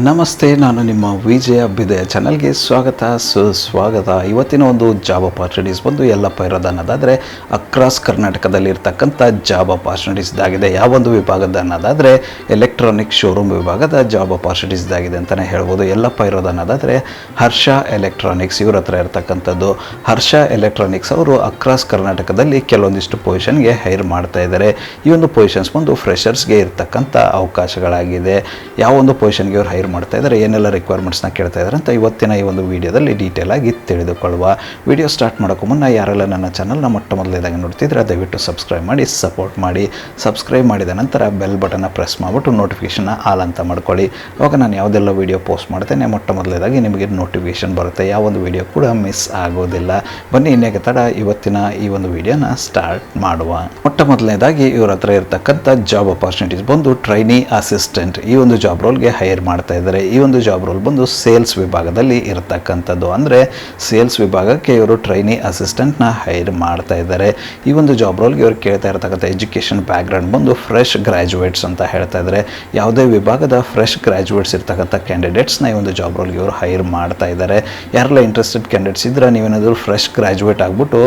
ನಮಸ್ತೆ, ನಾನು ನಿಮ್ಮ ವಿಜಯ ಅಭ್ಯುದಯ ಚಾನಲ್ಗೆ ಸ್ವಾಗತ ಸುಸ್ವಾಗತ. ಇವತ್ತಿನ ಒಂದು ಜಾಬ್ ಅಪಾರ್ಚುನಿಟೀಸ್ ಬಂದು ಎಲ್ಲಪ್ಪ ಇರೋದು ಅನ್ನೋದಾದರೆ ಅಕ್ರಾಸ್ ಕರ್ನಾಟಕದಲ್ಲಿ ಇರ್ತಕ್ಕಂಥ ಜಾಬ್ ಅಪಾರ್ಚುನಿಟೀಸ್ ಇದಾಗಿದೆ. ಯಾವೊಂದು ವಿಭಾಗದ ಅನ್ನೋದಾದರೆ ಎಲೆಕ್ಟ್ರಾನಿಕ್ ಶೋರೂಮ್ ವಿಭಾಗದ ಜಾಬ್ ಅಪಾರ್ಚುನಿಟೀಸ್ ಇದಾಗಿದೆ ಅಂತಲೇ ಹೇಳ್ಬೋದು. ಎಲ್ಲಪ್ಪ ಇರೋದು ಅನ್ನೋದಾದರೆ ಹರ್ಷ ಎಲೆಕ್ಟ್ರಾನಿಕ್ಸ್ ಇವ್ರ ಹತ್ರ ಇರ್ತಕ್ಕಂಥದ್ದು. ಹರ್ಷ ಎಲೆಕ್ಟ್ರಾನಿಕ್ಸ್ ಅವರು ಅಕ್ರಾಸ್ ಕರ್ನಾಟಕದಲ್ಲಿ ಕೆಲವೊಂದಿಷ್ಟು ಪೊಸಿಷನ್ಗೆ ಹೈರ್ ಮಾಡ್ತಾ ಇದ್ದಾರೆ. ಈ ಒಂದು ಪೊಸಿಷನ್ಸ್ ಬಂದು ಫ್ರೆಷರ್ಸ್ಗೆ ಇರ್ತಕ್ಕಂಥ ಅವಕಾಶಗಳಾಗಿದೆ. ಯಾವೊಂದು ಪೊಸಿಷನ್ಗೆ ಅವ್ರು ಹೈರ್ ಮಾಡ್ತಾ ಇದ್ದಾರೆ, ಏನೆಲ್ಲ ರಿಕ್ವೈರ್ಮೆಂಟ್ಸ್ನ ಕೇಳ್ತಾ ಇದ್ದಾರೆ ಅಂತ ಇವತ್ತಿನ ಈ ಒಂದು ವಿಡಿಯೋದಲ್ಲಿ ಡೀಟೇಲ್ ಆಗಿ ತಿಳಿದುಕೊಳ್ಳುವ. ವಿಡಿಯೋ ಸ್ಟಾರ್ಟ್ ಮಾಡೋಕ್ಕೂ ಮುನ್ನ ಯಾರೆಲ್ಲ ನನ್ನ ಚಾನಲ್ನ ಮೊಟ್ಟ ಮೊದಲೇದಾಗಿ ನೋಡ್ತಿದ್ರೆ ದಯವಿಟ್ಟು ಸಬ್ಸ್ಕ್ರೈಬ್ ಮಾಡಿ, ಸಪೋರ್ಟ್ ಮಾಡಿ. ಸಬ್ಸ್ಕ್ರೈಬ್ ಮಾಡಿದ ನಂತರ ಬೆಲ್ ಬಟನ್ನ ಪ್ರೆಸ್ ಮಾಡಿಬಿಟ್ಟು ನೋಟಿಫಿಕೇಷನ್ನ ಆಲ್ ಅಂತ ಮಾಡ್ಕೊಳ್ಳಿ. ಅವಾಗ ನಾನು ಯಾವುದೆಲ್ಲ ವಿಡಿಯೋ ಪೋಸ್ಟ್ ಮಾಡ್ತೇನೆ ಮೊಟ್ಟ ಮೊದಲೇದಾಗಿ ನಿಮಗೆ ನೋಟಿಫಿಕೇಷನ್ ಬರುತ್ತೆ. ಯಾವೊಂದು ವಿಡಿಯೋ ಕೂಡ ಮಿಸ್ ಆಗೋದಿಲ್ಲ. ಬನ್ನಿ ಇನ್ನೇಕೆ ತಡ, ಇವತ್ತಿನ ಈ ಒಂದು ವಿಡಿಯೋನ ಸ್ಟಾರ್ಟ್ ಮಾಡುವ. ಮೊಟ್ಟ ಮೊದಲನೇದಾಗಿ ಇವ್ರ ಹತ್ರ ಇರತಕ್ಕಂಥ ಜಾಬ್ ಅಪಾರ್ಚುನಿಟೀಸ್ ಬಂದು ಟ್ರೈನಿ ಅಸಿಸ್ಟೆಂಟ್ ಈ ಒಂದು ಜಾಬ್ ರೋಲ್ಗೆ ಹೈರ್ ಮಾಡ್ತಾ ಇದ್ದಾರೆ. ಈ ಒಂದು ಜಾಬ್ ರೋಲ್ ಬಂದು ಸೇಲ್ಸ್ ವಿಭಾಗದಲ್ಲಿ ಇರತಕ್ಕಂಥದ್ದು. ಅಂದರೆ ಸೇಲ್ಸ್ ವಿಭಾಗಕ್ಕೆ ಇವರು ಟ್ರೈನಿ ಅಸಿಸ್ಟೆಂಟ್ನ ಹೈರ್ ಮಾಡ್ತಾ ಇದ್ದಾರೆ. ಈ ಒಂದು ಜಾಬ್ ರೋಲ್ಗೆ ಇವರು ಕೇಳ್ತಾ ಇರತಕ್ಕಂಥ ಎಜುಕೇಷನ್ ಬ್ಯಾಕ್ಗ್ರೌಂಡ್ ಬಂದು ಫ್ರೆಶ್ ಗ್ರ್ಯಾಜುಯೇಟ್ಸ್ ಅಂತ ಹೇಳ್ತಾ ಇದ್ದಾರೆ. ಯಾವುದೇ ವಿಭಾಗದ ಫ್ರೆಶ್ ಗ್ರ್ಯಾಜುಯೇಟ್ಸ್ ಇರ್ತಕ್ಕಂಥ ಕ್ಯಾಂಡಿಡೇಟ್ಸ್ನ ಈ ಒಂದು ಜಾಬ್ ರೋಲ್ಗೆ ಇವರು ಹೈರ್ ಮಾಡ್ತಾ ಇದ್ದಾರೆ. ಯಾರೆಲ್ಲ ಇಂಟ್ರೆಸ್ಟೆಡ್ ಕ್ಯಾಂಡಿಡೇಟ್ಸ್ ಇದ್ರೆ ನೀವೇನಾದರೂ ಫ್ರೆಶ್ ಗ್ರ್ಯಾಜುಯೇಟ್ ಆಗಿಬಿಟ್ಟು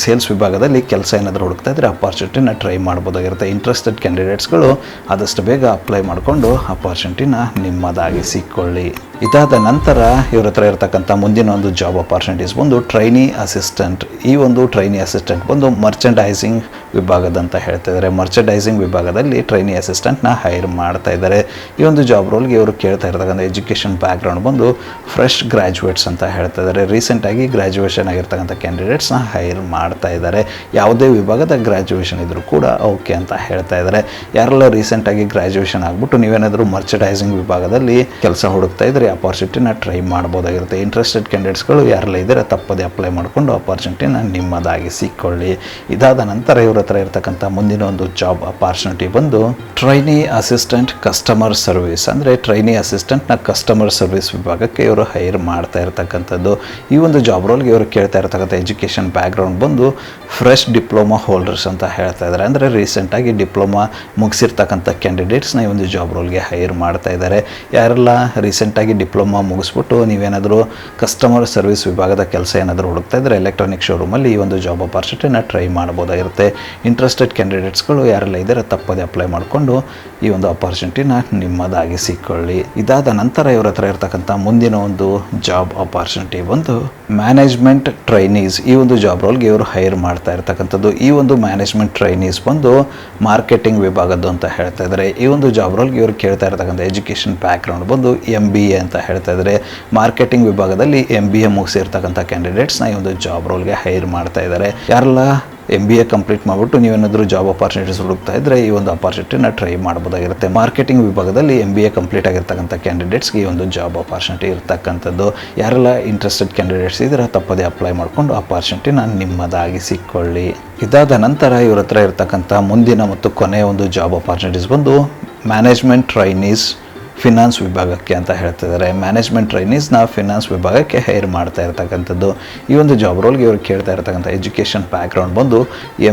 ಸೇಲ್ಸ್ ವಿಭಾಗದಲ್ಲಿ ಕೆಲಸ ಏನಾದರೂ ಹುಡುಕ್ತಾ ಇದ್ರೆ ಅಪಾರ್ಚುನಿಟಿನ ಟ್ರೈ ಮಾಡ್ಬೋದಾಗಿರುತ್ತೆ. ಇಂಟ್ರೆಸ್ಟೆಡ್ ಕ್ಯಾಂಡಿಡೇಟ್ಸ್ಗಳು ಆದಷ್ಟು ಬೇಗ ಅಪ್ಲೈ ಮಾಡಿಕೊಂಡು ಅಪಾರ್ಚುನಿಟಿನ ನಿಮ್ಮದಾಗಿಸಿಕೊಳ್ಳಿ. ಇದಾದ ನಂತರ ಇವ್ರ ಹತ್ರ ಇರತಕ್ಕಂಥ ಮುಂದಿನ ಒಂದು ಜಾಬ್ ಅಪಾರ್ಚುನಿಟೀಸ್ ಬಂದು ಟ್ರೈನಿ ಅಸಿಸ್ಟೆಂಟ್. ಈ ಒಂದು ಟ್ರೈನಿ ಅಸಿಸ್ಟೆಂಟ್ ಬಂದು ಮರ್ಚೆಂಡೈಸಿಂಗ್ ವಿಭಾಗದಂತ ಹೇಳ್ತಾ ಇದ್ದಾರೆ. ಮರ್ಚೆಂಡೈಸಿಂಗ್ ವಿಭಾಗದಲ್ಲಿ ಟ್ರೈನಿ ಅಸಿಸ್ಟೆಂಟ್ನ ಹೈರ್ ಮಾಡ್ತಾ ಇದ್ದಾರೆ. ಈ ಒಂದು ಜಾಬ್ ರೋಲ್ಗೆ ಇವರು ಕೇಳ್ತಾ ಇರತಕ್ಕಂಥ ಎಜುಕೇಷನ್ ಬ್ಯಾಕ್ಗ್ರೌಂಡ್ ಬಂದು ಫ್ರೆಶ್ ಗ್ರ್ಯಾಜುಯೇಟ್ಸ್ ಅಂತ ಹೇಳ್ತಾ ಇದ್ದಾರೆ. ರೀಸೆಂಟಾಗಿ ಗ್ರ್ಯಾಜುಯೇಷನ್ ಆಗಿರ್ತಕ್ಕಂಥ ಕ್ಯಾಂಡಿಡೇಟ್ಸ್ನ ಹೈರ್ ಮಾಡ್ತಾ ಇದ್ದಾರೆ. ಯಾವುದೇ ವಿಭಾಗದ ಗ್ರ್ಯಾಜುಯೇಷನ್ ಇದ್ರೂ ಕೂಡ ಓಕೆ ಅಂತ ಹೇಳ್ತಾ ಇದ್ದಾರೆ. ಯಾರೆಲ್ಲ ರೀಸೆಂಟಾಗಿ ಗ್ರ್ಯಾಜುಯೇಷನ್ ಆಗಿಬಿಟ್ಟು ನೀವೇನಾದರೂ ಮರ್ಚೆಂಡೈಸಿಂಗ್ ವಿಭಾಗದಲ್ಲಿ ಕೆಲಸ ಹುಡುಕ್ತಾ ಇದ್ರೆ ಅಪಾರ್ಚುನಿಟಿನ ಟ್ರೈ ಮಾಡ್ಬೋದಾಗಿರುತ್ತೆ. ಇಂಟ್ರೆಸ್ಟೆಡ್ ಕ್ಯಾಂಡಿಡೇಟ್ಸ್ಗಳು ಯಾರೆಲ್ಲ ಇದ್ದಾರೆ ತಪ್ಪದೆ ಅಪ್ಲೈ ಮಾಡಿಕೊಂಡು ಅಪಾರ್ಚುನಿಟಿನ ನಿಮ್ಮದಾಗಿಸಿಕೊಳ್ಳಿ. ಇದಾದ ನಂತರ ಇವ್ರ ಹತ್ರ ಇರತಕ್ಕಂಥ ಮುಂದಿನ ಒಂದು ಜಾಬ್ ಅಪಾರ್ಚುನಿಟಿ ಬಂದು ಟ್ರೈನಿ ಅಸಿಸ್ಟೆಂಟ್ ಕಸ್ಟಮರ್ ಸರ್ವಿಸ್. ಅಂದರೆ ಟ್ರೈನಿ ಅಸಿಸ್ಟೆಂಟ್ನ ಕಸ್ಟಮರ್ ಸರ್ವಿಸ್ ವಿಭಾಗಕ್ಕೆ ಇವರು ಹೈರ್ ಮಾಡ್ತಾ ಇರತಕ್ಕಂಥದ್ದು. ಈ ಒಂದು ಜಾಬ್ ರೋಲ್ಗೆ ಇವರು ಕೇಳ್ತಾ ಇರತಕ್ಕಂಥ ಎಜುಕೇಷನ್ ಬ್ಯಾಕ್ಗ್ರೌಂಡ್ ಬಂದು ಫ್ರೆಶ್ ಡಿಪ್ಲೊಮಾ ಹೋಲ್ಡರ್ಸ್ ಅಂತ ಹೇಳ್ತಾ ಇದ್ದಾರೆ. ಅಂದರೆ ರೀಸೆಂಟಾಗಿ ಡಿಪ್ಲೊಮಾ ಮುಗಿಸಿರ್ತಕ್ಕಂಥ ಕ್ಯಾಂಡಿಡೇಟ್ಸ್ನ ಈ ಒಂದು ಜಾಬ್ ರೋಲ್ಗೆ ಹೈರ್ ಮಾಡ್ತಾ ಇದ್ದಾರೆ. ಯಾರೆಲ್ಲ ರೀಸೆಂಟಾಗಿ ಡಿಪ್ಲೊಮಾ ಮುಗಿಸ್ಬಿಟ್ಟು ನೀವೇನಾದರೂ ಕಸ್ಟಮರ್ ಸರ್ವಿಸ್ ವಿಭಾಗದ ಕೆಲಸ ಏನಾದರೂ ಹುಡುಕ್ತಾ ಇದ್ದರೆ ಎಲೆಕ್ಟ್ರಾನಿಕ್ ಶೋರೂಮಲ್ಲಿ ಈ ಒಂದು ಜಾಬ್ ಅಪಾರ್ಚುನಿಟಿನ ಟ್ರೈ ಮಾಡ್ಬೋದಾಗಿರುತ್ತೆ. ಇಂಟ್ರೆಸ್ಟೆಡ್ ಕ್ಯಾಂಡಿಡೇಟ್ಸ್ಗಳು ಯಾರೆಲ್ಲ ಇದ್ದಾರೆ ತಪ್ಪದೆ ಅಪ್ಲೈ ಮಾಡಿಕೊಂಡು ಈ ಒಂದು ಅಪಾರ್ಚುನಿಟಿನ ನಿಮ್ಮದಾಗಿಸಿಕೊಳ್ಳಿ. ಇದಾದ ನಂತರ ಇವ್ರ ಹತ್ರ ಇರತಕ್ಕಂಥ ಮುಂದಿನ ಒಂದು ಜಾಬ್ ಅಪಾರ್ಚುನಿಟಿ ಬಂದು ಮ್ಯಾನೇಜ್ಮೆಂಟ್ ಟ್ರೈನೀಸ್. ಈ ಒಂದು ಜಾಬ್ ರೋಲ್ಗೆ ಇವರು ಹೈರ್ ಮಾಡ್ತಾ ಇರ್ತಕ್ಕಂಥದ್ದು. ಈ ಒಂದು ಮ್ಯಾನೇಜ್ಮೆಂಟ್ ಟ್ರೈನೀಸ್ ಬಂದು ಮಾರ್ಕೆಟಿಂಗ್ ವಿಭಾಗದ್ದು ಅಂತ ಹೇಳ್ತಾ ಇದ್ದಾರೆ. ಈ ಒಂದು ಜಾಬ್ ರೋಲ್ಗೆ ಇವರು ಕೇಳ್ತಾ ಇರ್ತಕ್ಕಂಥ ಎಜುಕೇಷನ್ ಬ್ಯಾಕ್ಗ್ರೌಂಡ್ ಬಂದು MBA ಅಂತ ಹೇಳ್ತಾ ಇದ್ದಾರೆ. ಮಾರ್ಕೆಟಿಂಗ್ ವಿಭಾಗದಲ್ಲಿ MBA ಮುಗಿಸಿರ್ತಕ್ಕಂಥ ಕ್ಯಾಂಡಿಡೇಟ್ಸ್ನ ಈ ಒಂದು ಜಾಬ್ ರೋಲ್ಗೆ ಹೈರ್ ಮಾಡ್ತಾ ಇದ್ದಾರೆ. ಯಾರೆಲ್ಲ MBA ಕಂಪ್ಲೀಟ್ ಮಾಡಿಬಿಟ್ಟು ನೀವೇನಾದರೂ ಜಾಬ್ ಅಪಾರ್ಚುನಿಟೀಸ್ ಹುಡುಕ್ತಾ ಇದ್ದರೆ ಈ ಒಂದು ಅಪಾರ್ಚುನಿಟಿನ ಟ್ರೈ ಮಾಡ್ಬೋದಾಗಿರುತ್ತೆ. ಮಾರ್ಕೆಟಿಂಗ್ ವಿಭಾಗದಲ್ಲಿ MBA ಕಂಪ್ಲೀಟ್ ಆಗಿರ್ತಕ್ಕಂಥ ಕ್ಯಾಂಡಿಡೇಟ್ಸ್ಗೆ ಈ ಒಂದು ಜಾಬ್ ಅಪಾರ್ಚುನಿಟಿ ಇರ್ತಕ್ಕಂಥದ್ದು. ಯಾರೆಲ್ಲ ಇಂಟ್ರೆಸ್ಟೆಡ್ ಕ್ಯಾಂಡಿಡೇಟ್ಸ್ ಇದ್ದರೆ ತಪ್ಪದೆ ಅಪ್ಲೈ ಮಾಡಿಕೊಂಡು ಅಪಾರ್ಚುನಿಟಿನ ನಿಮ್ಮದಾಗಿಸಿಕೊಳ್ಳಿ. ಇದಾದ ನಂತರ ಇವ್ರ ಹತ್ರ ಇರ್ತಕ್ಕಂಥ ಮುಂದಿನ ಮತ್ತು ಕೊನೆಯ ಒಂದು ಜಾಬ್ ಅಪಾರ್ಚುನಿಟೀಸ್ ಬಂದು ಮ್ಯಾನೇಜ್ಮೆಂಟ್ ಟ್ರೈನೀಸ್ ಫಿನಾನ್ಸ್ ವಿಭಾಗಕ್ಕೆ ಅಂತ ಹೇಳ್ತಿದ್ದಾರೆ. ಮ್ಯಾನೇಜ್ಮೆಂಟ್ ಟ್ರೈನೀಸ್ನ ಫಿನಾನ್ಸ್ ವಿಭಾಗಕ್ಕೆ ಹೈರ್ ಮಾಡ್ತಾ ಇರ್ತಕ್ಕಂಥದ್ದು. ಈ ಒಂದು ಜಾಬ್ ರೋಲ್ಗೆ ಇವರು ಕೇಳ್ತಾ ಇರ್ತಕ್ಕಂಥ ಎಜುಕೇಷನ್ ಬ್ಯಾಕ್ಗ್ರೌಂಡ್ ಬಂದು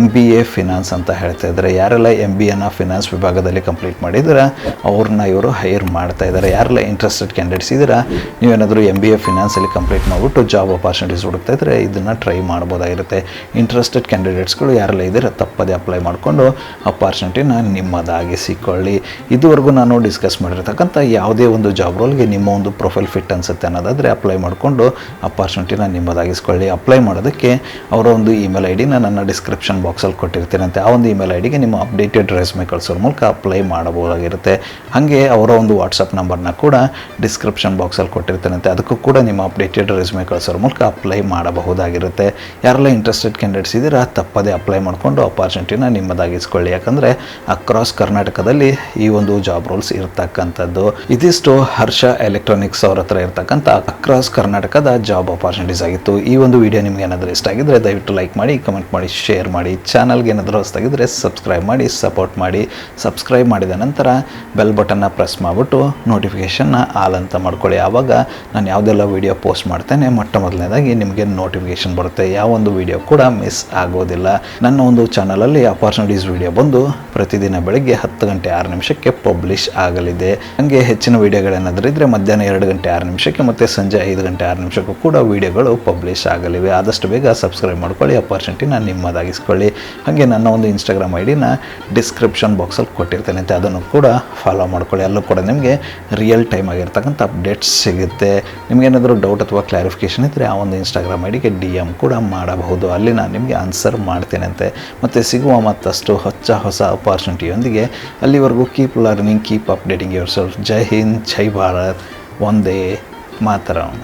MBA ಫಿನಾನ್ಸ್ ಅಂತ ಹೇಳ್ತಾ ಇದ್ದಾರೆ. ಯಾರೆಲ್ಲ MBAನ ಫಿನಾನ್ಸ್ ವಿಭಾಗದಲ್ಲಿ ಕಂಪ್ಲೀಟ್ ಮಾಡಿದ್ರೆ ಅವ್ರನ್ನ ಇವರು ಹೈರ್ ಮಾಡ್ತಾ ಇದ್ದಾರೆ. ಯಾರೆಲ್ಲ ಇಂಟ್ರೆಸ್ಟೆಡ್ ಕ್ಯಾಂಡಿಡೇಟ್ಸ್ ಇದ್ದೀರಾ ನೀವೇನಾದರೂ MBA ಫಿನಾನ್ಸಲ್ಲಿ ಕಂಪ್ಲೀಟ್ ಮಾಡಿಬಿಟ್ಟು ಜಾಬ್ ಅಪಾರ್ಚುನಿಟೀಸ್ ಹುಡುಕ್ತಾ ಇದ್ದರೆ ಇದನ್ನು ಟ್ರೈ ಮಾಡ್ಬೋದಾಗಿರುತ್ತೆ. ಇಂಟ್ರೆಸ್ಟೆಡ್ ಕ್ಯಾಂಡಿಡೇಟ್ಸ್ಗಳು ಯಾರೆಲ್ಲ ಇದ್ದೀರಾ ತಪ್ಪದೆ ಅಪ್ಲೈ ಮಾಡಿಕೊಂಡು ಅಪಾರ್ಚುನಿಟಿನ ನಿಮ್ಮದಾಗಿಸಿಕೊಳ್ಳಿ. ಇದುವರೆಗೂ ನಾನು ಡಿಸ್ಕಸ್ ಮಾಡಿರ್ತಕ್ಕಂಥ ಯಾವುದೇ ಒಂದು ಜಾಬ್ ರೋಲ್ಗೆ ನಿಮ್ಮ ಒಂದು ಪ್ರೊಫೈಲ್ ಫಿಟ್ ಅನಿಸುತ್ತೆ ಅನ್ನೋದಾದರೆ ಅಪ್ಲೈ ಮಾಡಿಕೊಂಡು ಅಪಾರ್ಚುನಿಟಿನ ನಿಮ್ಮದಾಗಿಸ್ಕೊಳ್ಳಿ. ಅಪ್ಲೈ ಮಾಡೋದಕ್ಕೆ ಅವರ ಒಂದು ಇಮೇಲ್ ID ನನ್ನ ಡಿಸ್ಕ್ರಿಪ್ಷನ್ ಬಾಕ್ಸಲ್ಲಿ ಕೊಟ್ಟಿರ್ತೀನಂತೆ. ಆ ಒಂದು ಇಮೇಲ್ IDಗೆ ನಿಮ್ಮ ಅಪ್ಡೇಟೆಡ್ ರೆಸ್ಯೂಮೆ ಕಳಿಸೋರ ಮೂಲಕ ಅಪ್ಲೈ ಮಾಡಬಹುದಾಗಿರುತ್ತೆ. ಹಾಗೆ ಅವರ ಒಂದು ವಾಟ್ಸಪ್ ನಂಬರ್ನ ಕೂಡ ಡಿಸ್ಕ್ರಿಪ್ಷನ್ ಬಾಕ್ಸಲ್ಲಿ ಕೊಟ್ಟಿರ್ತೀನಂತೆ. ಅದಕ್ಕೂ ಕೂಡ ನಿಮ್ಮ ಅಪ್ಡೇಟೆಡ್ ರೆಸ್ಯೂಮೆ ಕಳಿಸೋರ ಮೂಲಕ ಅಪ್ಲೈ ಮಾಡಬಹುದಾಗಿರುತ್ತೆ. ಯಾರೆಲ್ಲ ಇಂಟ್ರೆಸ್ಟೆಡ್ ಕ್ಯಾಂಡಿಡೇಟ್ಸ್ ಇದ್ದೀರಾ ತಪ್ಪದೆ ಅಪ್ಲೈ ಮಾಡಿಕೊಂಡು ಅಪಾರ್ಚುನಿಟಿನ ನಿಮ್ಮದಾಗಿಸ್ಕೊಳ್ಳಿ. ಯಾಕಂದರೆ ಅಕ್ರಾಸ್ ಕರ್ನಾಟಕದಲ್ಲಿ ಈ ಒಂದು ಜಾಬ್ ರೋಲ್ಸ್ ಇರ್ತಕ್ಕಂಥದ್ದು. ಇದಿಷ್ಟು ಹರ್ಷ ಎಲೆಕ್ಟ್ರಾನಿಕ್ಸ್ ಅವ್ರ ಹತ್ರ ಇರ್ತಕ್ಕಂಥ ಅಕ್ರಾಸ್ ಕರ್ನಾಟಕದ ಜಾಬ್ ಅಪಾರ್ಚುನಿಟೀಸ್ ಆಗಿತ್ತು. ಈ ಒಂದು ವಿಡಿಯೋ ನಿಮ್ಗೆ ಏನಾದರೂ ಇಷ್ಟ ಆಗಿದ್ರೆ ದಯವಿಟ್ಟು ಲೈಕ್ ಮಾಡಿ, ಕಮೆಂಟ್ ಮಾಡಿ, ಶೇರ್ ಮಾಡಿ. ಚಾನಲ್ಗೆ ಏನಾದರೂ ಹೊಸದಾಗಿದ್ದರೆ ಸಬ್ಸ್ಕ್ರೈಬ್ ಮಾಡಿ, ಸಪೋರ್ಟ್ ಮಾಡಿ. ಸಬ್ಸ್ಕ್ರೈಬ್ ಮಾಡಿದ ನಂತರ ಬೆಲ್ ಬಟನ್ನ ಪ್ರೆಸ್ ಮಾಡಿಬಿಟ್ಟು ನೋಟಿಫಿಕೇಷನ್ನ ಆಲ್ ಅಂತ ಮಾಡ್ಕೊಳ್ಳಿ. ಆವಾಗ ನಾನು ಯಾವುದೆಲ್ಲ ವಿಡಿಯೋ ಪೋಸ್ಟ್ ಮಾಡ್ತೇನೆ ಮೊಟ್ಟ ಮೊದಲನೇದಾಗಿ ನಿಮಗೆ ನೋಟಿಫಿಕೇಷನ್ ಬರುತ್ತೆ. ಯಾವೊಂದು ವಿಡಿಯೋ ಕೂಡ ಮಿಸ್ ಆಗೋದಿಲ್ಲ. ನನ್ನ ಒಂದು ಚಾನಲಲ್ಲಿ ಅಪಾರ್ಚುನಿಟೀಸ್ ವಿಡಿಯೋ ಬಂದು ಪ್ರತಿದಿನ ಬೆಳಗ್ಗೆ 10 ಗಂಟೆ 6 ನಿಮಿಷಕ್ಕೆ ಪಬ್ಲಿಷ್ ಆಗಲಿದೆ. ಹಂಗೆ ಹಾಗೆ ಹೆಚ್ಚಿನ ವೀಡಿಯೋಗಳೇನಾದರೂ ಇದ್ದರೆ ಮಧ್ಯಾಹ್ನ 2 ಗಂಟೆ 6 ನಿಮಿಷಕ್ಕೆ ಮತ್ತು ಸಂಜೆ 5 ಗಂಟೆ 6 ನಿಮಿಷಕ್ಕೂ ಕೂಡ ವೀಡಿಯೋಗಳು ಪಬ್ಲಿಷ್ ಆಗಲಿವೆ. ಆದಷ್ಟು ಬೇಗ ಸಬ್ಸ್ಕ್ರೈಬ್ ಮಾಡ್ಕೊಳ್ಳಿ, ಅಪಾರ್ಚುನಿಟಿನ ನಿಮ್ಮದಾಗಿಸ್ಕೊಳ್ಳಿ. ಹಾಗೆ ನನ್ನ ಒಂದು ಇನ್ಸ್ಟಾಗ್ರಾಮ್ ಐಡಿನ ಡಿಸ್ಕ್ರಿಪ್ಷನ್ ಬಾಕ್ಸಲ್ಲಿ ಕೊಟ್ಟಿರ್ತೇನೆ ಅಂತ ಅದನ್ನು ಕೂಡ ಫಾಲೋ ಮಾಡ್ಕೊಳ್ಳಿ. ಅಲ್ಲೂ ಕೂಡ ನಿಮಗೆ ರಿಯಲ್ ಟೈಮ್ ಆಗಿರ್ತಕ್ಕಂಥ ಅಪ್ಡೇಟ್ಸ್ ಸಿಗುತ್ತೆ. ನಿಮಗೇನಾದರೂ ಡೌಟ್ ಅಥವಾ ಕ್ಲಾರಿಫಿಕೇಷನ್ ಇದ್ದರೆ ಆ ಒಂದು ಇನ್ಸ್ಟಾಗ್ರಾಮ್ ಐಡಿಗೆ DM ಕೂಡ ಮಾಡಬಹುದು. ಅಲ್ಲಿ ನಾನು ನಿಮಗೆ ಆನ್ಸರ್ ಮಾಡ್ತೇನಂತೆ. ಮತ್ತು ಸಿಗುವ ಮತ್ತಷ್ಟು ಹೊಸ ಅಪಾರ್ಚುನಿಟಿಯೊಂದಿಗೆ ಅಲ್ಲಿವರೆಗೂ keep learning, keep updating yourself. Jai Hind, Jai Bharat, Vande ಮಾತರಂ.